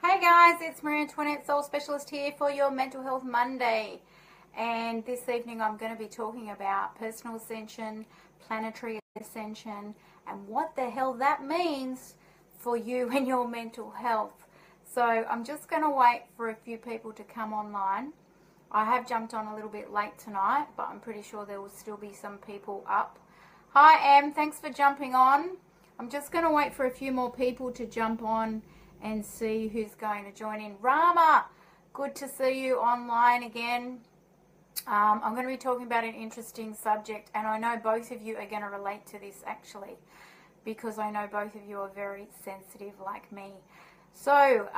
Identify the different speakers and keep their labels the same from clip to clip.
Speaker 1: Hey guys, it's Maria Antoinette, Soul Specialist here for your Mental Health Monday. And this evening I'm going to be talking about personal ascension, planetary ascension, and what the hell that means for you and your mental health. So I'm just going to wait for a few people to come online. I have jumped on a little bit late tonight, but I'm pretty sure there will still be some people up. Hi Em, thanks for jumping on. I'm just going to wait for a few more people to jump on and see who's going to join in. Rama, good to see you online again. I'm going to be talking about an interesting subject, and I know both of you are going to relate to this actually, because I know both of you are very sensitive like me. So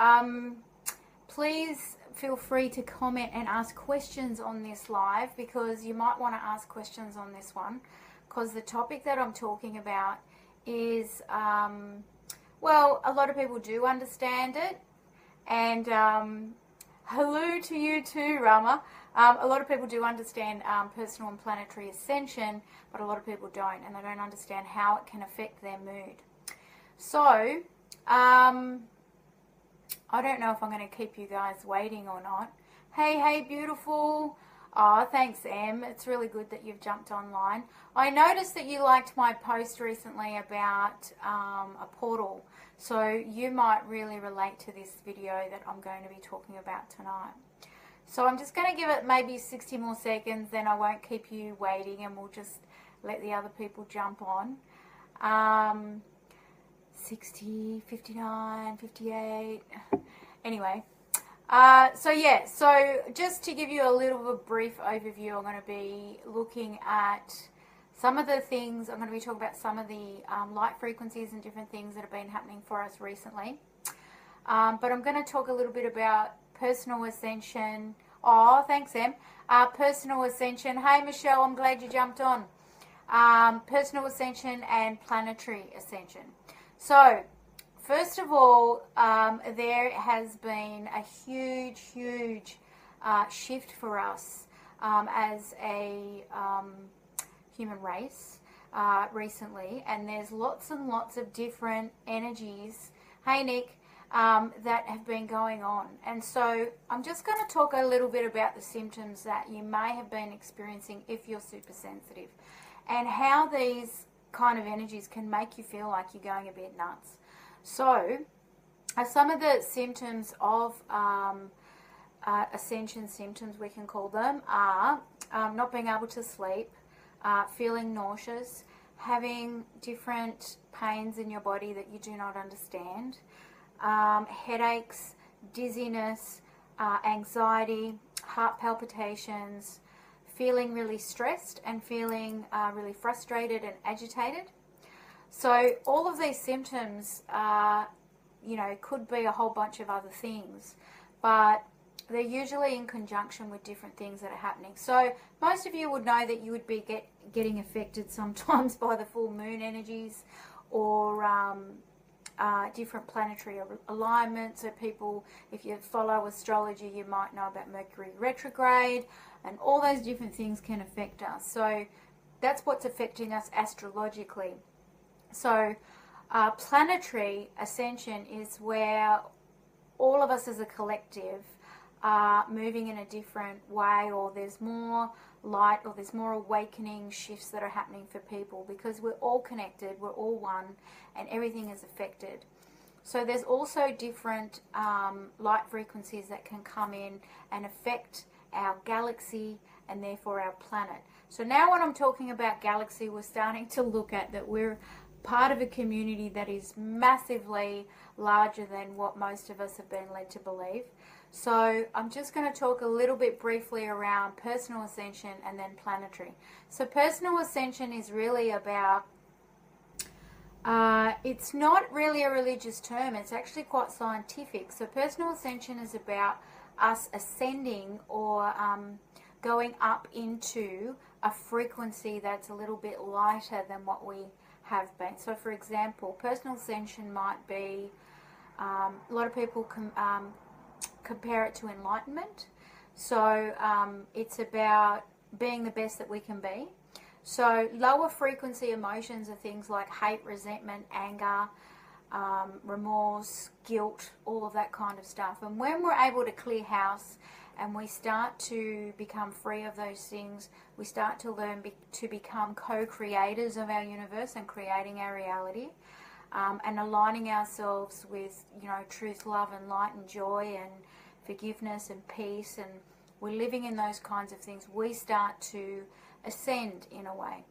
Speaker 1: please feel free to comment and ask questions on this live, because you might want to ask questions on this one, because the topic that I'm talking about is well, a lot of people do understand it, and hello to you too, Rama. A lot of people do understand personal and planetary ascension, but a lot of people don't, and they don't understand how it can affect their mood. So, I don't know if I'm going to keep you guys waiting or not. Hey, beautiful. Oh, thanks, Em. It's really good that you've jumped online. I noticed that you liked my post recently about a portal, so you might really relate to this video that I'm going to be talking about tonight. So I'm just going to give it maybe 60 more seconds, then I won't keep you waiting, and we'll just let the other people jump on. 60, 59, 58. Anyway. So just to give you a little bit of a brief overview, I'm going to be looking at some of the things. I'm going to be talking about some of the light frequencies and different things that have been happening for us recently. But I'm going to talk a little bit about personal ascension. Oh, thanks, Em. Personal ascension. Hey, Michelle, I'm glad you jumped on. Personal ascension and planetary ascension. So, first of all, there has been a huge shift for us as a human race recently, and there's lots and lots of different energies, hey Nick, that have been going on. And so I'm just going to talk a little bit about the symptoms that you may have been experiencing if you're super sensitive, and how these kind of energies can make you feel like you're going a bit nuts. So, some of the symptoms of ascension symptoms, we can call them, are not being able to sleep, feeling nauseous, having different pains in your body that you do not understand, headaches, dizziness, anxiety, heart palpitations, feeling really stressed and feeling really frustrated and agitated. So all of these symptoms, could be a whole bunch of other things, but they're usually in conjunction with different things that are happening. So most of you would know that you would be getting affected sometimes by the full moon energies, or different planetary alignments. So people, if you follow astrology, you might know about Mercury retrograde, and all those different things can affect us. So that's what's affecting us astrologically. So planetary ascension is where all of us as a collective are moving in a different way, or there's more light, or there's more awakening shifts that are happening for people, because we're all connected, we're all one, and everything is affected. So there's also different light frequencies that can come in and affect our galaxy, and therefore our planet. So now when I'm talking about galaxy, we're starting to look at that we're part of a community that is massively larger than what most of us have been led to believe. So I'm just going to talk a little bit briefly around personal ascension and then planetary. So personal ascension is really about, it's not really a religious term, it's actually quite scientific. So personal ascension is about us ascending, or going up into a frequency that's a little bit lighter than what we have been. So for example, personal ascension might be, a lot of people compare it to enlightenment. So it's about being the best that we can be. So lower frequency emotions are things like hate, resentment, anger, remorse, guilt, all of that kind of stuff. And when we're able to clear house and we start to become free of those things, we start to learn to become co-creators of our universe and creating our reality, and aligning ourselves with, you know, truth, love and light and joy and forgiveness and peace, and we're living in those kinds of things, we start to ascend in a way,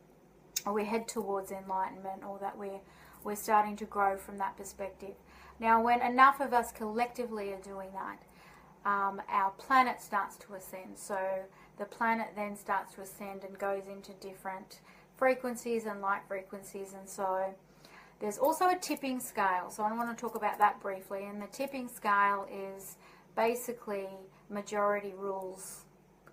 Speaker 1: or we head towards enlightenment, or that we're starting to grow from that perspective. Now, when enough of us collectively are doing that, our planet starts to ascend. So the planet then starts to ascend and goes into different frequencies and light frequencies. And so there's also a tipping scale. So I want to talk about that briefly. And the tipping scale is basically majority rules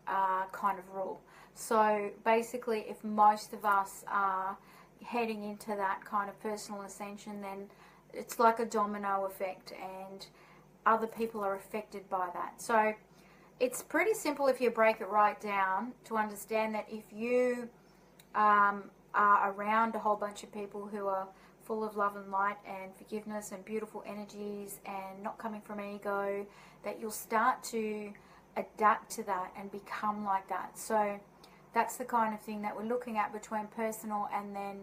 Speaker 1: kind of rule. So basically, if most of us are heading into that kind of personal ascension, then it's like a domino effect, and other people are affected by that. So it's pretty simple if you break it right down to understand that if you are around a whole bunch of people who are full of love and light and forgiveness and beautiful energies and not coming from ego, that you'll start to adapt to that and become like that. So that's the kind of thing that we're looking at between personal and then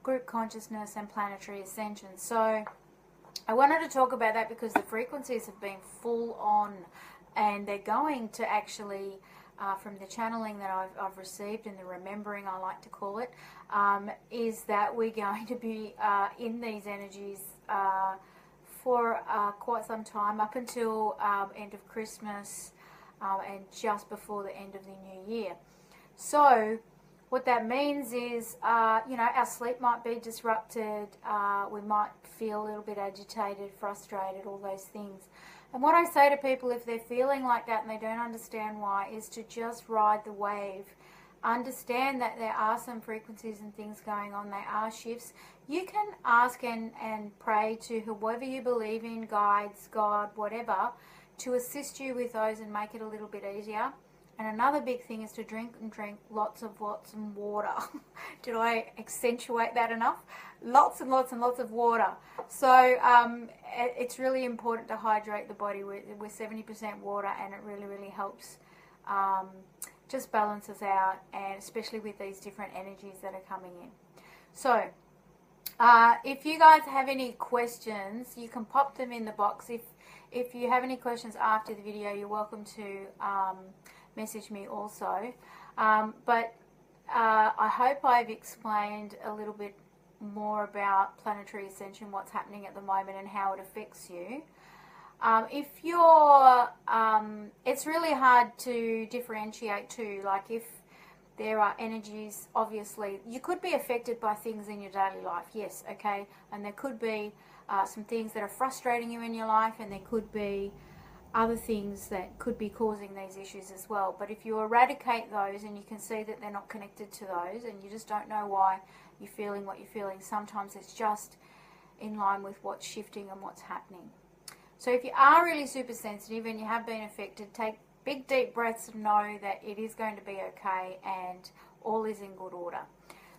Speaker 1: group consciousness and planetary ascension. So I wanted to talk about that because the frequencies have been full on, and they're going to actually, from the channeling that I've received and the remembering, I like to call it, is that we're going to be in these energies for quite some time, up until end of Christmas and just before the end of the new year. So what that means is, you know, our sleep might be disrupted, we might feel a little bit agitated, frustrated, all those things. And what I say to people, if they're feeling like that and they don't understand why, is to just ride the wave. Understand that there are some frequencies and things going on, there are shifts. You can ask and pray to whoever you believe in, guides, God, whatever, to assist you with those and make it a little bit easier. And another big thing is to drink lots of water. Did I accentuate that enough? Lots and lots and lots of water. So it's really important to hydrate the body with 70% water, and it really, really helps just balance us out, and especially with these different energies that are coming in. So if you guys have any questions, you can pop them in the box. If you have any questions after the video, you're welcome to message me also. But I hope I've explained a little bit more about planetary ascension, what's happening at the moment and how it affects you. If you're, it's really hard to differentiate too. Like if there are energies, obviously, you could be affected by things in your daily life, yes, okay, and there could be some things that are frustrating you in your life, and there could be other things that could be causing these issues as well. But if you eradicate those and you can see that they're not connected to those, and you just don't know why you're feeling what you're feeling, sometimes it's just in line with what's shifting and what's happening. So if you are really super sensitive and you have been affected, take big deep breaths and know that it is going to be okay and all is in good order.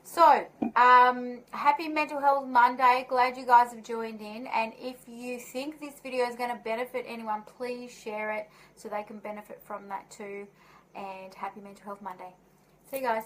Speaker 1: So, happy Mental Health Monday. Glad you guys have joined in. And if you think this video is going to benefit anyone, please share it so they can benefit from that too. And happy Mental Health Monday. See you guys.